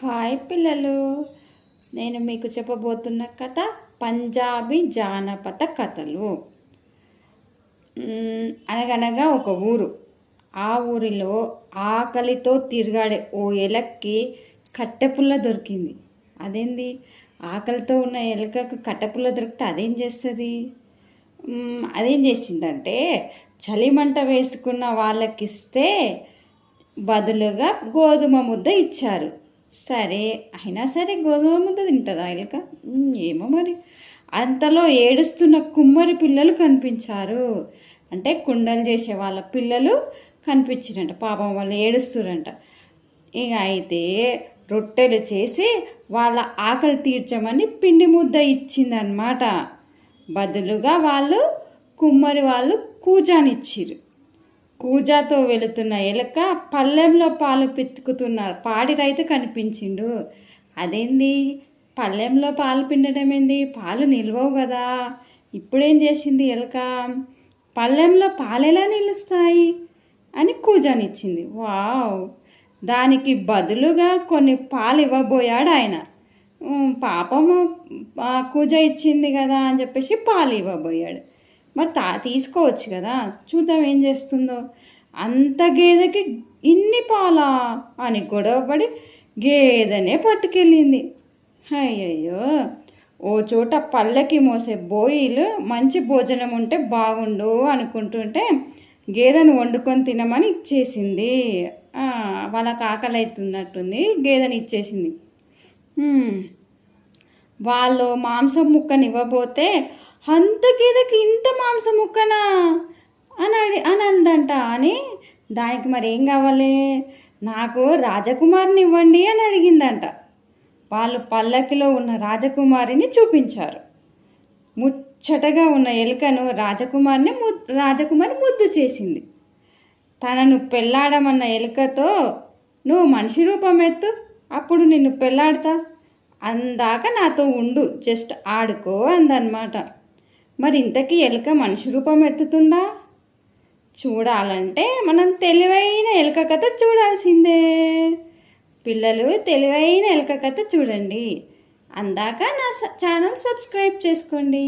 Hi పిల్లలు, నేను మీకు చెప్పబోతున్న కథ పంజాబీ జానపద కథలు. అనగనగా ఒక ఊరు. ఆ ఊరిలో ఆకలితో తిరిగాడే ఓ ఎలక్కి కట్టెపుల్ల దొరికింది. అదేంది, ఆకలితో ఉన్న ఎలకకు కట్టెపుల్ల దొరికితే అదేం చేస్తుంది? అదేం చేసిందంటే చలిమంట వేసుకున్న వాళ్ళకిస్తే బదులుగా గోధుమ ముద్ద ఇచ్చారు. సరే, అయినా సరే గోధుమ ముద్ద తింటుందా ఎలుక? ఏమో మరి. అంతలో ఏడుస్తున్న కుమ్మరి పిల్లలు కనిపించారు. అంటే కుండలు చేసే వాళ్ళ పిల్లలు కనిపించిరంట. పాపం వాళ్ళు ఏడుస్తురంట. ఇక అయితే రొట్టెలు చేసి వాళ్ళ ఆకలి తీర్చమని పిండి ముద్ద ఇచ్చిందనమాట. బదులుగా వాళ్ళు కుమ్మరి వాళ్ళు కూజానిచ్చిరు. కూజాతో వెళుతున్న ఎలుక పళ్ళెంలో పాలు పితుకుతున్న పాడి రైతు కనిపించిండు. అదేంది, పళ్ళెంలో పాలు పిండడం ఏంది? పాలు నిల్వవు కదా. ఇప్పుడేం చేసింది ఎలుక? పళ్ళెంలో పాలు ఎలా నిలుస్తాయి అని కూజానిచ్చింది. వావ్! దానికి బదులుగా కొన్ని పాలు ఇవ్వబోయాడు ఆయన. పాపము కూజ ఇచ్చింది కదా అని చెప్పేసి పాలు ఇవ్వబోయాడు. మరి తీసుకోవచ్చు కదా, చూద్దాం ఏం చేస్తుందో. అంత గేదెకి ఇన్ని పాలా అని గొడవపడి గేదెనే పట్టుకెళ్ళింది. అయ్యయ్యో! ఓ చోట పళ్ళకి మోసే బోయిలు మంచి భోజనం ఉంటే బాగుండు అనుకుంటుంటే గేదెను వండుకొని తినమని ఇచ్చేసింది. వాళ్ళకి ఆకలి అవుతున్నట్టుంది, గేదెని ఇచ్చేసింది. వాళ్ళు మాంసం ముక్కని ఇవ్వబోతే అంత గేదెకి ఇంత మాంసం ముక్కనా అని అందంట. అని దానికి మరి ఏం కావాలి? నాకు రాజకుమారిని ఇవ్వండి అని అడిగిందంట. వాళ్ళు పల్లకిలో ఉన్న రాజకుమారిని చూపించారు. ముచ్చటగా ఉన్న ఎలుకను రాజకుమారి ముద్దు చేసింది. తనను పెళ్ళాడమన్న ఎలుకతో, నువ్వు మనిషి రూపం ఎత్తు, అప్పుడు నిన్ను పెళ్ళాడతా, అందాక నాతో ఉండు, జస్ట్ ఆడుకో అందనమాట. మరి ఇంతకీ ఎలుక మనిషి రూపం ఎత్తుతుందా? చూడాలంటే మనం తెలివైన ఎలుక కథ చూడాల్సిందే. పిల్లలు, తెలివైన ఎలుక కథ చూడండి. అందాక నా ఛానల్ సబ్స్క్రైబ్ చేసుకోండి.